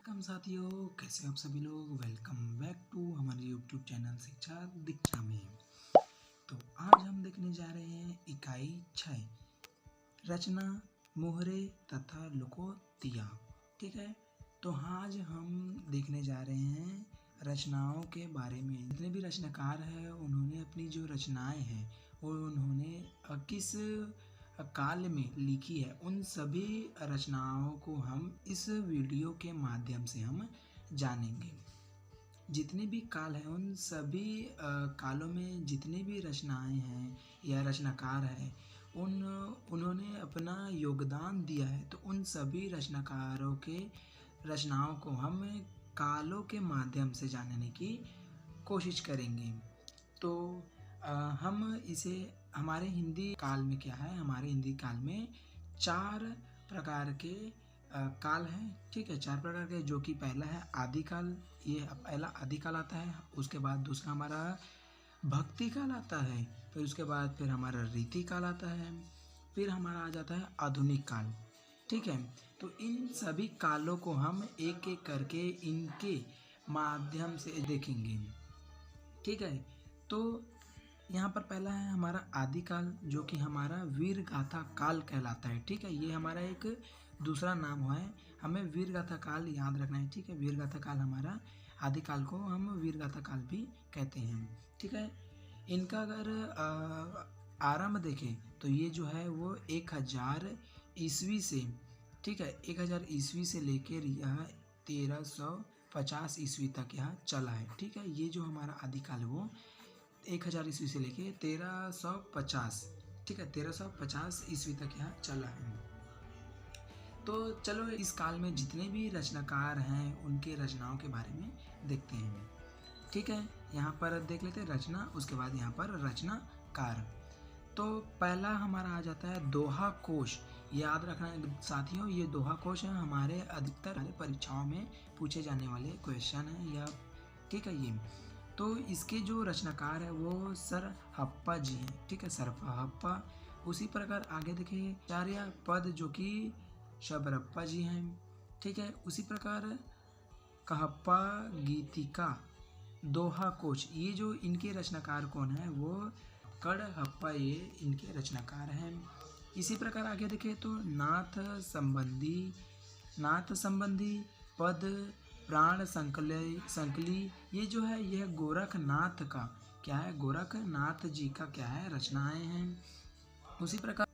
Welcome साथियों, कैसे हो आप सभी लोग। वेलकम बैक टू हमारे यूट्यूब चैनल शिक्षा दीक्षा में। तो आज हम देखने जा रहे हैं इकाई 6 रचना मोहरे तथा लुकोतिया। ठीक है, तो आज हम देखने जा रहे हैं रचनाओं के बारे में। जितने भी रचनाकार हैं उन्होंने अपनी जो रचनाएं हैं वो उन्होंने किस काल में लिखी है, उन सभी रचनाओं को हम इस वीडियो के माध्यम से हम जानेंगे। जितने भी काल हैं उन सभी कालों में जितने भी रचनाएं हैं या रचनाकार हैं उन्होंने अपना योगदान दिया है। तो उन सभी रचनाकारों के रचनाओं को हम कालों के माध्यम से जानने की कोशिश करेंगे। तो हम इसे हमारे हिंदी काल में क्या है, हमारे हिंदी काल में 4 प्रकार के काल हैं। ठीक है, 4 प्रकार के, जो कि पहला है आदिकाल। ये पहला आदिकाल आता है। उसके बाद दूसरा हमारा भक्ति काल आता है। फिर उसके बाद फिर हमारा रीति काल आता है। फिर हमारा आ जाता है आधुनिक काल। ठीक है, तो इन सभी कालों को हम एक एक करके इनके माध्यम से देखेंगे। ठीक है, तो यहाँ पर पहला है हमारा आदिकाल, जो कि हमारा वीर गाथा काल कहलाता है। ठीक है, ये हमारा एक दूसरा नाम हुआ है, हमें वीर गाथा काल याद रखना है। ठीक है, वीर गाथा काल हमारा, आदिकाल को हम वीर गाथा काल भी कहते हैं। ठीक है, इनका अगर आरंभ देखें तो ये जो है वो 1000 ईस्वी से, ठीक है, 1000 ईस्वी से लेकर यह 1350 ईस्वी तक यह चला है। ठीक है, ये जो हमारा आदिकाल है वो 1000 ईस्वी से लेके 1350, ठीक है, 1350 ईस्वी तक यहाँ चला है। तो चलो इस काल में जितने भी रचनाकार हैं उनके रचनाओं के बारे में देखते हैं। ठीक है, यहाँ पर देख लेते हैं रचना, उसके बाद यहाँ पर रचनाकार। तो पहला हमारा आ जाता है दोहा कोश। याद रखना साथियों, ये दोहा कोश है, हमारे अधिकतर परीक्षाओं में पूछे जाने वाले क्वेश्चन है या। ठीक है, ये तो इसके जो रचनाकार है वो सर हप्पा जी हैं। ठीक है, सर हप्पा। उसी प्रकार आगे देखिए आचार्य पद, जो कि शबरप्पा जी हैं। ठीक है, उसी प्रकार कहप्पा गीतिका दोहा कोश, ये जो इनके रचनाकार कौन है वो कड़हप्पा, ये इनके रचनाकार हैं। इसी प्रकार आगे देखें तो नाथ संबंधी पद प्राण संकली, ये जो है यह गोरखनाथ का क्या है, गोरखनाथ जी का क्या है, रचनाएं हैं। उसी प्रकार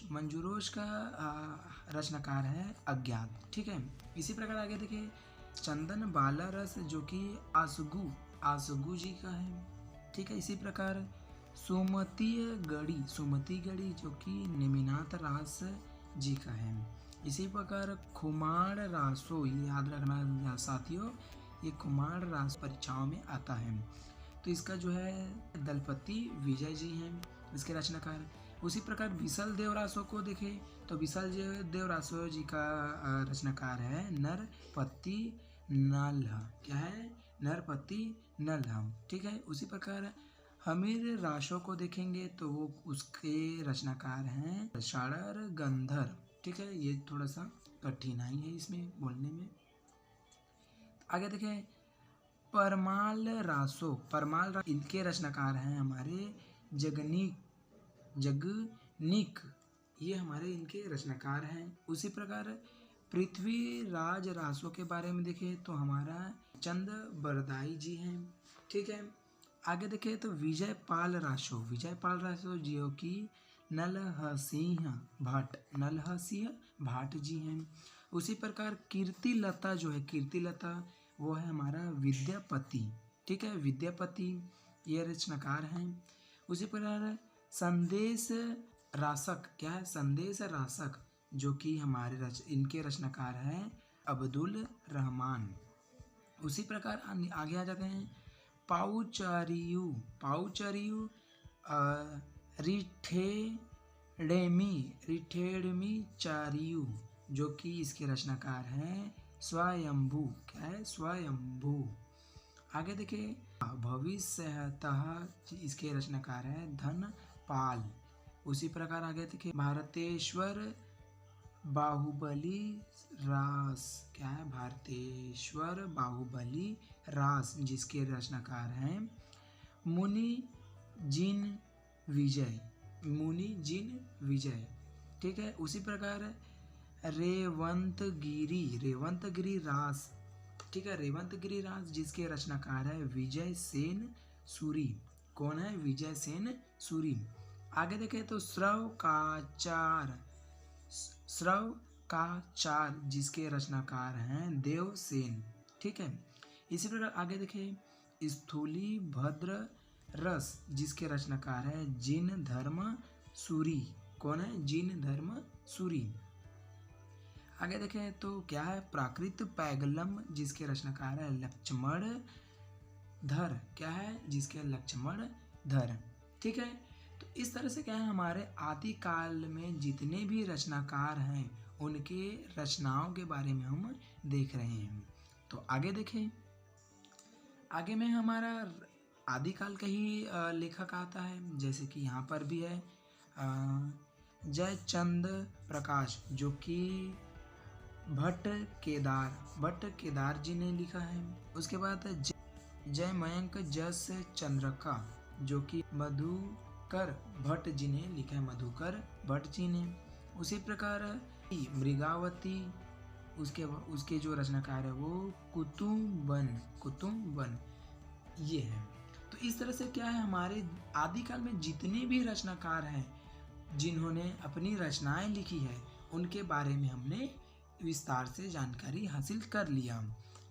मंजूरोश का रचनाकार है अज्ञात। ठीक है, इसी प्रकार आगे देखिए चंदन बाला रस, जो कि आसुगु जी का है। ठीक है, इसी प्रकार सुमति गढ़ी, जो कि नेमिनाथ रास जी का है। इसी प्रकार खुमार रासो, ये याद रखना साथियों, ये खुमार रास परीक्षाओं में आता है। तो इसका जो है दलपति विजय जी हैं इसके रचनाकार। उसी प्रकार विसल देव रासो को देखें तो विसल देव रासो जी का रचनाकार है नरपति नल्हा। क्या है, नरपति नल्हा। ठीक है, उसी प्रकार हमीर रासो को देखेंगे तो वो उसके रचनाकार हैं षाडर गंधर। ठीक है, ये थोड़ा सा कठिनाई है इसमें बोलने में। आगे देखें परमाल रासो, इनके रचनाकार हैं हमारे जगनीक, ये हमारे इनके रचनाकार हैं। उसी प्रकार पृथ्वी राज रासो के बारे में देखें तो हमारा चंद बरदाई जी हैं। ठीक है, आगे देखें तो विजयपाल रासो, जो कि नलहसिंह भाट जी हैं। उसी प्रकार कीर्तिलता, जो है कीर्तिलता, वो है हमारा विद्यापति। ठीक है, विद्यापति ये रचनाकार हैं। उसी प्रकार संदेश रासक, क्या है, संदेश रासक, जो कि हमारे इनके रचनाकार हैं अब्दुल रहमान। उसी प्रकार आगे आ जाते हैं पाउचरियु रिठेडमी चारियु, जो कि इसके रचनाकार हैं स्वयंभू। क्या है, स्वयंभू। आगे देखिए भविष्यतः, इसके रचनाकार है धनपाल। उसी प्रकार आगे देखिए भारतेश्वर बाहुबली रास, क्या है, भारतेश्वर बाहुबली रास, जिसके रचनाकार हैं मुनि जिन विजय, मुनि जिन विजय। ठीक है, उसी प्रकार रेवंतगिरी रास, ठीक है, रेवंतगिरी रास, जिसके रचनाकार है विजय सेन सूरी। कौन है? विजय सेन सूरी। आगे देखें तो स्रव का चार, जिसके रचनाकार हैं देवसेन। ठीक है, इसी प्रकार आगे देखें स्थूली भद्र रस, जिसके रचनाकार है जिन धर्म सूरी। कौन है? जिन धर्म सूरी। आगे देखें तो क्या है? प्राकृत पैगलम, जिसके रचनाकार है लक्ष्मण धर। क्या है? जिसके लक्ष्मण धर। ठीक है, तो इस तरह से क्या है, हमारे आदिकाल में जितने भी रचनाकार हैं उनके रचनाओं के बारे में हम देख रहे हैं। तो आगे देखें, आगे में हमारा आदिकाल का ही लेखक आता है, जैसे कि यहाँ पर भी है जयचंद प्रकाश, जो कि भट्ट केदार जी ने लिखा है। उसके बाद जय मयंक जस चंद्रका, जो कि मधुकर भट्ट जी ने लिखा है, मधुकर भट्ट जी ने। उसी प्रकार मृगावती, उसके जो रचनाकार है वो कुतुम्बन ये है। तो इस तरह से क्या है, हमारे आदिकाल में जितने भी रचनाकार हैं जिन्होंने अपनी रचनाएं लिखी है उनके बारे में हमने विस्तार से जानकारी हासिल कर लिया।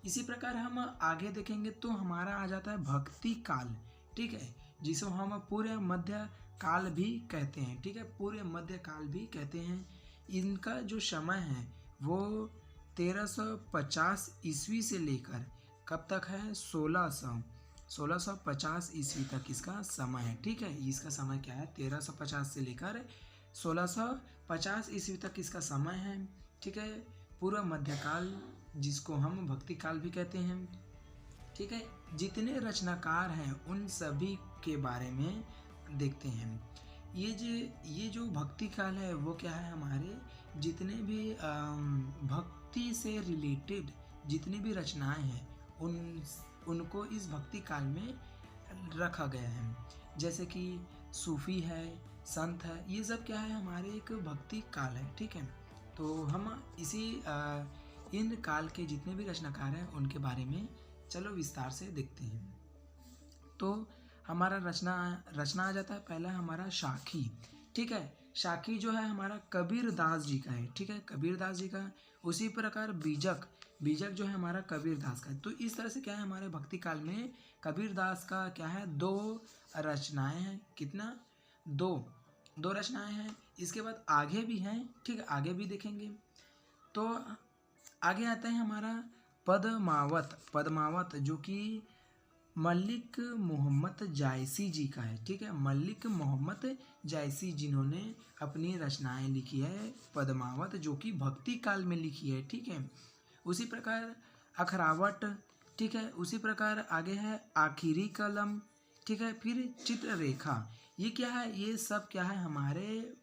इसी प्रकार हम आगे देखेंगे तो हमारा आ जाता है भक्ति काल। ठीक है, जिसे हम पूर्व मध्य काल भी कहते हैं। ठीक है, पूर्व मध्य काल भी कहते हैं। इनका जो समय है वो 1350 ईस्वी से लेकर कब तक है? 1650 ईस्वी तक इसका समय है। ठीक है, इसका समय क्या है? 1350 से लेकर 1650 ईस्वी तक इसका समय है। ठीक है, पूर्व मध्यकाल, जिसको हम भक्ति काल भी कहते हैं। ठीक है, जितने रचनाकार हैं उन सभी के बारे में देखते हैं। ये जो भक्ति काल है वो क्या है, हमारे जितने भी भक्ति से रिलेटेड जितनी भी रचनाएं हैं उनको इस भक्ति काल में रखा गया है। जैसे कि सूफी है, संत है, ये सब क्या है, हमारे एक भक्ति काल है। ठीक है, तो हम इन काल के जितने भी रचनाकार हैं उनके बारे में चलो विस्तार से देखते हैं। तो हमारा रचना आ जाता है पहला हमारा शाखी। ठीक है, शाखी जो है हमारा कबीर दास जी का है। ठीक है, कबीर दास जी का। उसी प्रकार बीजक जो है हमारा कबीर दास का है। तो इस तरह से क्या है, हमारे भक्ति काल में कबीर दास का क्या है, 2 रचनाएं हैं। कितना? 2 रचनाएं हैं। इसके बाद आगे भी हैं। ठीक है, आगे भी देखेंगे। तो आगे आता है हमारा पद्मावत, जो कि मलिक मोहम्मद जायसी जी का है। ठीक है, मलिक मोहम्मद जायसी, जिन्होंने अपनी रचनाएं लिखी है पद्मावत, जो कि भक्ति काल में लिखी है। ठीक है, उसी प्रकार अखरावट। ठीक है, उसी प्रकार आगे है आखिरी कलम। ठीक है, फिर चित्ररेखा। ये क्या है? ये सब क्या है, हमारे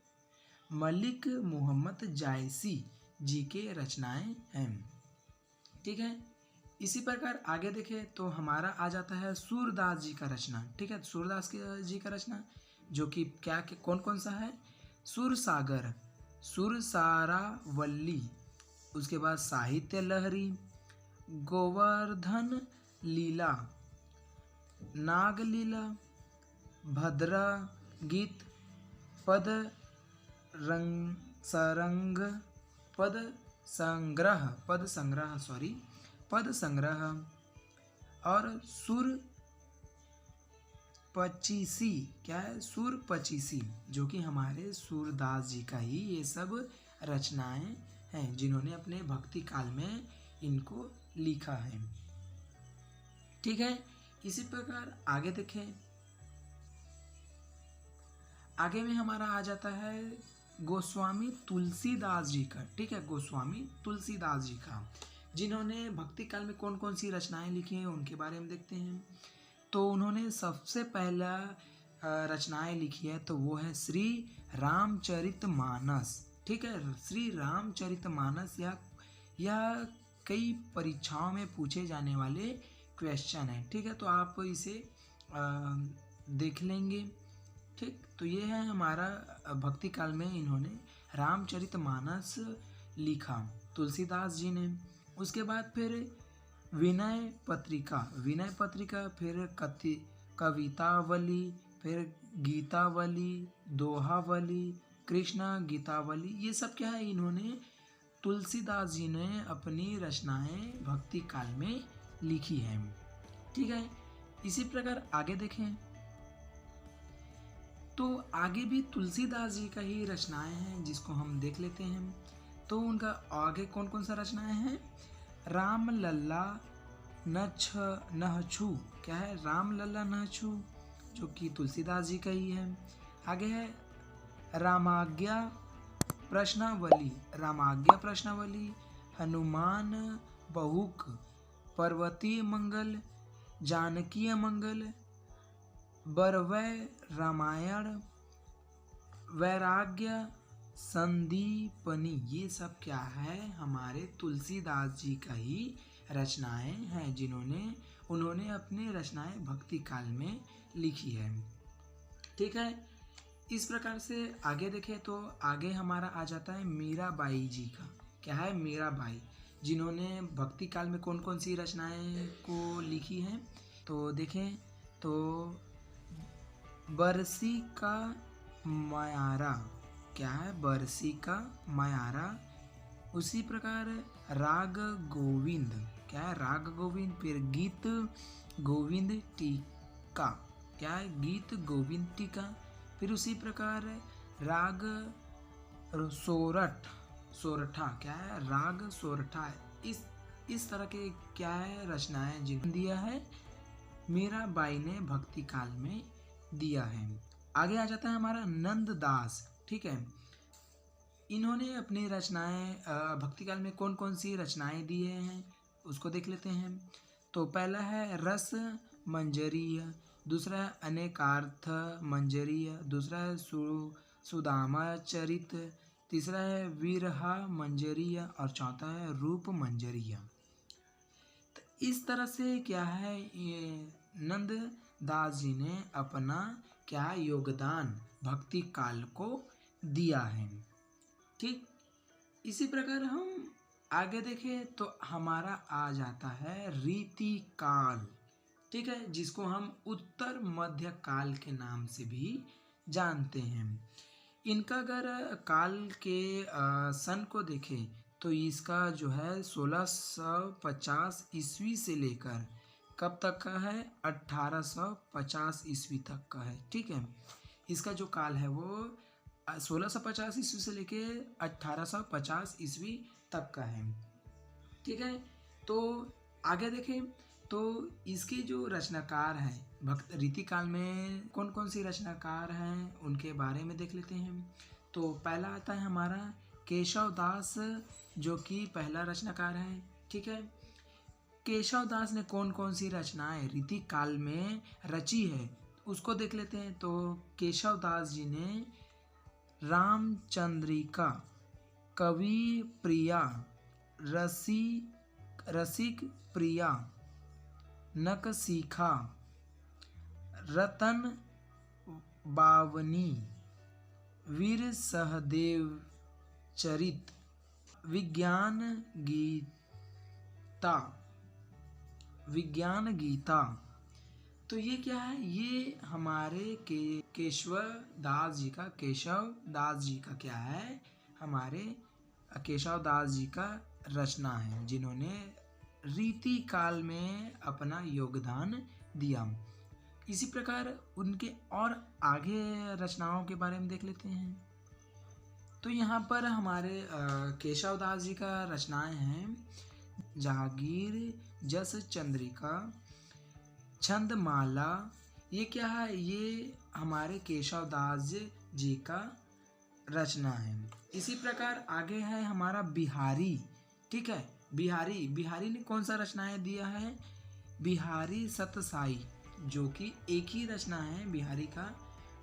मलिक मोहम्मद जायसी जी के रचनाएं हैं। ठीक है, इसी प्रकार आगे देखें तो हमारा आ जाता है सूरदास जी का रचना। ठीक है, सूरदास जी का रचना जो कि कौन कौन सा है? सुरसागर, सुरसारावल्ली, उसके बाद साहित्य लहरी, गोवर्धन लीला, नागलीला, भद्रा गीत, पद संग्रह और सुर पचीसी। क्या है? सुर पचीसी, जो कि हमारे सूरदास जी का ही ये सब रचनाएं हैं, जिन्होंने अपने भक्ति काल में इनको लिखा है। ठीक है, इसी प्रकार आगे देखें। आगे में हमारा आ जाता है गोस्वामी तुलसीदास जी का। ठीक है, गोस्वामी तुलसीदास जी का, जिन्होंने भक्ति काल में कौन कौन सी रचनाएं लिखी हैं उनके बारे में देखते हैं। तो उन्होंने सबसे पहला रचनाएं लिखी है तो वो है श्री रामचरितमानस। ठीक है। श्री रामचरितमानस यह कई परीक्षाओं में पूछे जाने वाले क्वेश्चन है, ठीक है। तो आप इसे देख लेंगे, ठीक। तो ये है हमारा भक्ति काल में इन्होंने रामचरितमानस लिखा तुलसीदास जी ने। उसके बाद फिर विनय पत्रिका, फिर कवितावली, फिर गीतावली, दोहावली, कृष्ण गीतावली, ये सब क्या है, इन्होंने तुलसीदास जी ने अपनी रचनाएं भक्ति काल में लिखी हैं, ठीक है। इसी प्रकार आगे देखें तो आगे भी तुलसीदास जी का ही रचनाएं हैं, जिसको हम देख लेते हैं। तो उनका आगे कौन कौन सा रचनाएं हैं? राम लल्ला नहछु, क्या है? राम लल्ला नहछु, जो कि तुलसीदास जी का ही है। आगे है रामाज्ञा प्रश्नावली, हनुमान बहुक, पर्वतीय मंगल, जानकीय मंगल, बरवै रामायण, वैराग्य संदीपनी, ये सब क्या है? हमारे तुलसीदास जी का ही रचनाएं हैं, उन्होंने अपनी रचनाएं भक्ति काल में लिखी है, ठीक है। इस प्रकार से आगे देखें तो आगे हमारा आ जाता है मीराबाई जी का। क्या है? मीराबाई, जिन्होंने भक्ति काल में कौन कौन सी रचनाएं को लिखी हैं? तो देखें तो बरसी का मायारा, क्या है? बरसी का मायारा। उसी प्रकार राग गोविंद, क्या है? राग गोविंद। फिर गीत गोविंद टीका, क्या है? गीत गोविंद टीका। फिर उसी प्रकार राग सोरठा, क्या है? राग सोरठा। इस तरह के क्या है रचनाएं जिन दिया है मीराबाई ने भक्ति काल में दिया है। आगे आ जाता है हमारा नंददास, ठीक है। इन्होंने अपनी रचनाएं भक्ति काल में कौन कौन सी रचनाएं दिए हैं उसको देख लेते हैं। तो पहला है रस मंजरीय, दूसरा है अनेकार्थ मंजरीय, दूसरा है सुदामा चरित, तीसरा है विरहा मंजरीय और चौथा है रूप मंजरीय। तो इस तरह से क्या है, ये नंददास जी ने अपना क्या योगदान भक्ति काल को दिया है, ठीक। इसी प्रकार हम आगे देखें तो हमारा आ जाता है रीति काल, ठीक है, जिसको हम उत्तर मध्य काल के नाम से भी जानते हैं। इनका अगर काल के सन को देखें तो इसका जो है 1650 ईस्वी से लेकर कब तक का है? 1850 ईस्वी तक का है, ठीक है। इसका जो काल है वो 1650 ईस्वी से लेके 1850 ईस्वी तक का है, ठीक है। तो आगे देखें तो इसके जो रचनाकार हैं भक्त रीति काल में कौन कौन सी रचनाकार हैं उनके बारे में देख लेते हैं। तो पहला आता है हमारा केशव दास, जो कि पहला रचनाकार है, ठीक है। केशव दास ने कौन कौन सी रचनाएं रीति काल में रची है उसको देख लेते हैं। तो केशव दास जी ने रामचंद्रिका, कवि प्रिया, रसिक प्रिया, नकशिखा, रतन बावनी, वीर सहदेव चरित, विज्ञान गीता। तो ये क्या है? ये हमारे केशव दास जी का क्या है? हमारे केशव दास जी का रचना है, जिन्होंने रीति काल में अपना योगदान दिया। इसी प्रकार उनके और आगे रचनाओं के बारे में देख लेते हैं। तो यहाँ पर हमारे केशव दास जी का रचनाएं हैं जहांगीर जस चंद्रिका, छंदमाला। ये क्या है? ये हमारे केशव दास जी का रचना है। इसी प्रकार आगे है हमारा बिहारी, ठीक है। बिहारी ने कौन सा रचनाएं दिया है? बिहारी सतसाई, जो कि एक ही रचना है बिहारी का,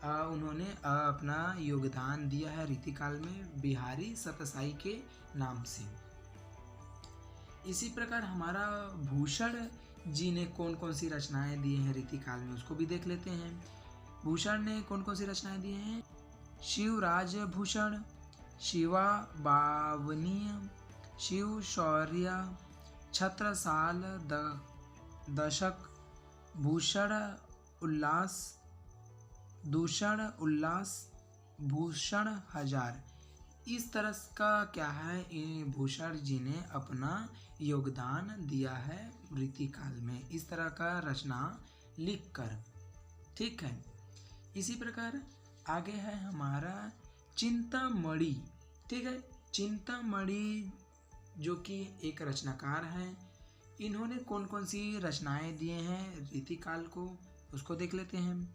उन्होंने अपना योगदान दिया है रीतिकाल में बिहारी सतसाई के नाम से। इसी प्रकार हमारा भूषण जी ने कौन कौन सी रचनाएं दी हैं रीतिकाल में, उसको भी देख लेते हैं। भूषण ने कौन कौन सी रचनाएं दी हैं? शिवराज भूषण, शिवा बावनीय, शिव शौर्य, छत्रसाल दशक, भूषण उल्लास, दूषण उल्लास, भूषण हजार। इस तरह का क्या है, भूषण जी ने अपना योगदान दिया है रीतिकाल में, इस तरह का रचना लिखकर। ठीक है। इसी प्रकार आगे है हमारा चिंतामणि। ठीक है, चिंतामणि जो कि एक रचनाकार हैं, इन्होंने कौन कौन सी रचनाएं दिए हैं रीतिकाल को, उसको देख लेते हैं।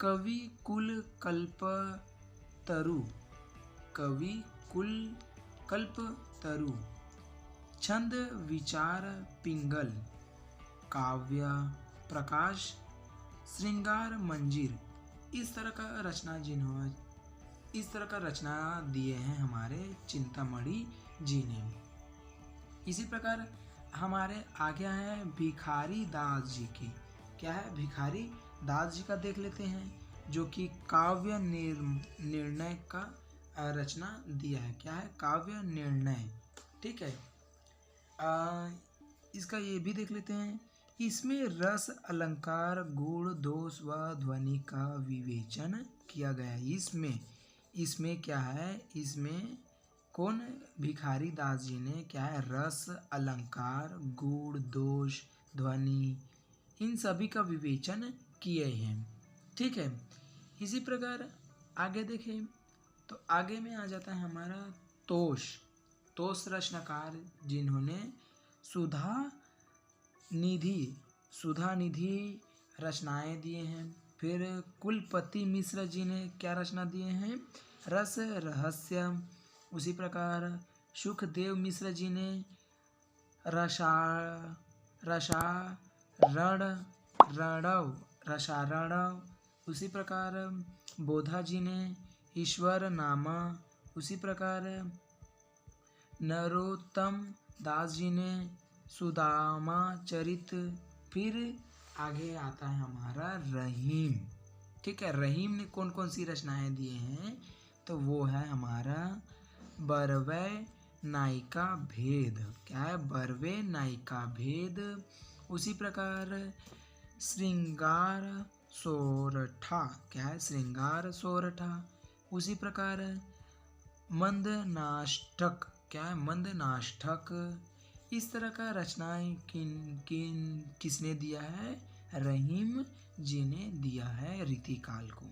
कवि कुल कल्पतरु, कवि कुल कल्पतरु, छंद विचार पिंगल, काव्य प्रकाश, श्रृंगार मंजीर। इस तरह का रचना दिए हैं हमारे चिंतामणि जी ने। इसी प्रकार हमारे आगे है भिखारी दास जी की। क्या है? भिखारी दास जी का देख लेते हैं, जो कि काव्य निर्णय का रचना दिया है। क्या है? काव्य निर्णय। ठीक है। इसका ये भी देख लेते हैं। इसमें रस अलंकार गुण दोष व ध्वनि का विवेचन किया गया है। इसमें क्या है, इसमें कौन, भिखारी दास जी ने क्या है, रस अलंकार गुण दोष ध्वनि इन सभी का विवेचन किए हैं। ठीक है। इसी प्रकार आगे देखें तो आगे में आ जाता है हमारा तोष रचनाकार, जिन्होंने सुधा निधि रचनाएं दिए हैं। फिर कुलपति मिश्र जी ने क्या रचना दिए हैं? रस रहस्य। उसी प्रकार सुखदेव मिश्र जी ने रसारणव। उसी प्रकार बोधा जी ने ईश्वर नामा। उसी प्रकार नरोत्तम दास जी ने सुदामा चरित। फिर आगे आता है हमारा रहीम। ठीक है, रहीम ने कौन कौन सी रचनाएं दिए हैं? तो वो है हमारा बरवै नायिका भेद। क्या है? बरवे नायिका भेद। उसी प्रकार श्रृंगार सोरठा। क्या है? श्रृंगार सोरठा। उसी प्रकार मंदनाष्टक। क्या है? मंदनाष्टक। इस तरह का रचनाएं किसने दिया है? रहीम जी ने दिया है रीतिकाल को।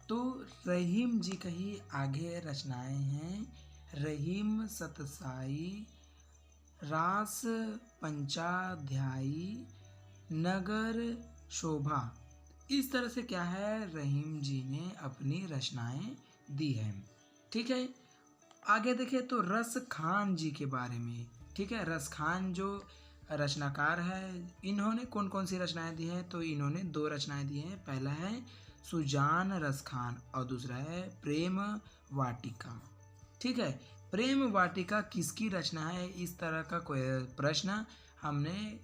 तो रहीम जी का ही आगे रचनाएं हैं। रहीम सतसाई, रास पंचाध्यायी, नगर शोभा। इस तरह से क्या है, रहीम जी ने अपनी रचनाएं दी हैं। ठीक है। आगे देखें तो रस खान जी के बारे में। ठीक है, रस खान जो रचनाकार है, इन्होंने कौन कौन सी रचनाएं दी हैं? तो इन्होंने 2 रचनाएं दी हैं। पहला है सुजान रस खान और दूसरा है प्रेम वाटिका। ठीक है, प्रेम वाटिका किसकी रचना है? इस तरह का कोई प्रश्न हमने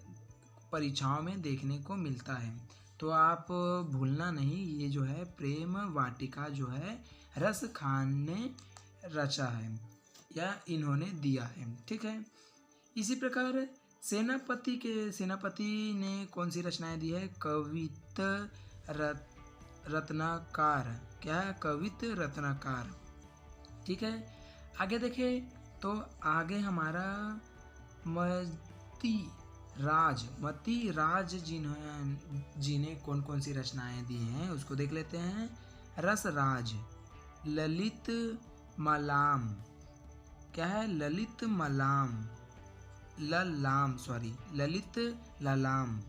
परीक्षाओं में देखने को मिलता है, तो आप भूलना नहीं। ये जो है प्रेम वाटिका जो है रस खान ने रचा है या इन्होंने दिया है। ठीक है। इसी प्रकार सेनापति ने कौन सी रचनाएं दी है? कवित रत्नाकार। क्या है? कवित रत्नाकार। ठीक है। आगे देखें तो आगे हमारा मती राज जी ने कौन कौन सी रचनाएं दी हैं, उसको देख लेते हैं। रसराज, ललित मलाम। क्या है? ललित ललाम,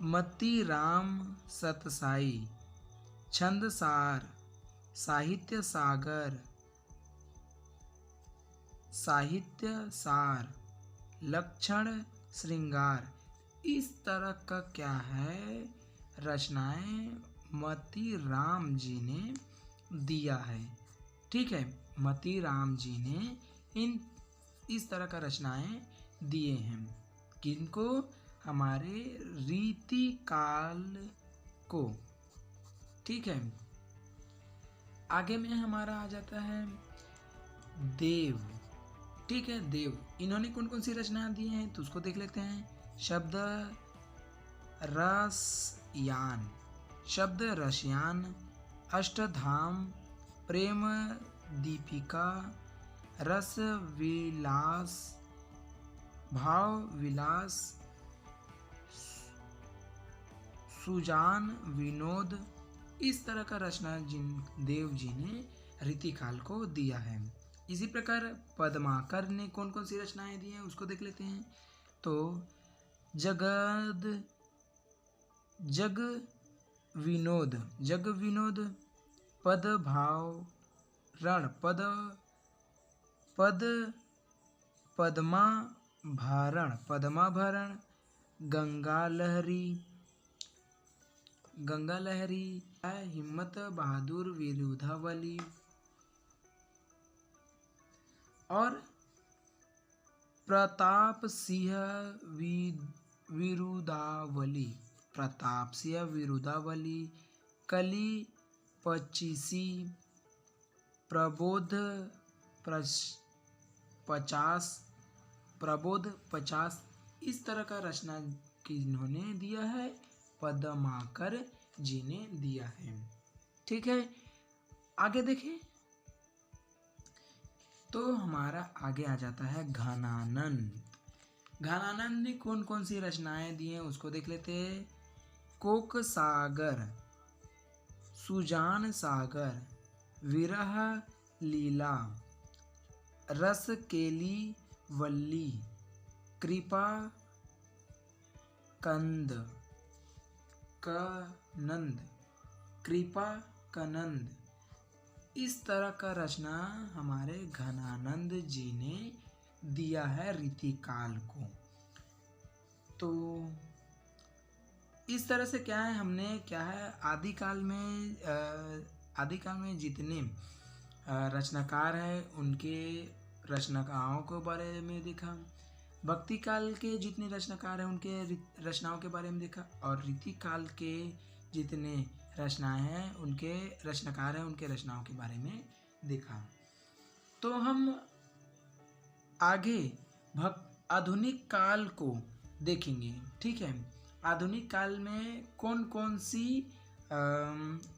मतीराम सतसाई, छंदसार, साहित्य सार, लक्षण श्रृंगार। इस तरह का क्या है, रचनाएं मती राम जी ने दिया है। ठीक है, मती राम जी ने इस तरह का रचनाएं दिए हैं। किनको? हमारे रीति काल को। ठीक है, आगे में हमारा आ जाता है देव। ठीक है, देव इन्होंने कौन कौन सी रचनाएं दी हैं तो उसको देख लेते हैं। शब्द रसयान, शब्द रसयान, अष्टधाम, प्रेम दीपिका, रस विलास, भाव विलास, सुजान विनोद, इस तरह का रचना देव जी ने रीतिकाल को दिया है। इसी प्रकार पद्माकर ने कौन कौन सी रचनाएं दी हैं उसको देख लेते हैं। तो जग विनोद, पद भाव रण, पद्माभरण, गंगा लहरी, हिम्मत बहादुर विरुधावली और प्रताप सिंह विरुदावली, कली 25, प्रबोध 50, इस तरह का रचना किन्होंने दिया है? पद्माकर जी ने दिया है। ठीक है, आगे देखें तो हमारा आगे आ जाता है घनानंद। घनानंद ने कौन कौन सी रचनाएं दी हैं उसको देख लेते हैं। कोक सागर, सुजान सागर, विरह लीला, रस केली वल्ली, कृपा कनंद, इस तरह का रचना हमारे घनानंद जी ने दिया है रीतिकाल को। तो इस तरह से क्या है, हमने क्या है आदिकाल में जितने रचनाकार हैं उनके रचनाओं के बारे में देखा। भक्ति काल के जितने रचनाकार हैं उनके रचनाओं के बारे में देखा, और रीति काल के जितने रचनाएं हैं उनके रचनाकार हैं उनके रचनाओं के बारे में देखा। तो हम आगे आधुनिक काल को देखेंगे। ठीक है, आधुनिक काल में कौन कौन सी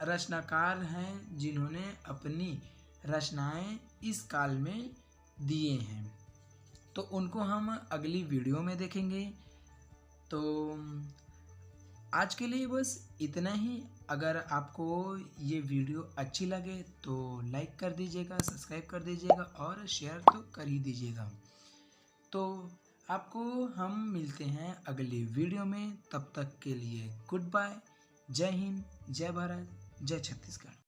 रचनाकार हैं जिन्होंने अपनी रचनाएं इस काल में दिए हैं, तो उनको हम अगली वीडियो में देखेंगे। तो आज के लिए बस इतना ही। अगर आपको ये वीडियो अच्छी लगे तो लाइक कर दीजिएगा, सब्सक्राइब कर दीजिएगा और शेयर तो कर ही दीजिएगा। तो आपको हम मिलते हैं अगली वीडियो में, तब तक के लिए गुड बाय। जय हिंद, जय भारत, जय छत्तीसगढ़।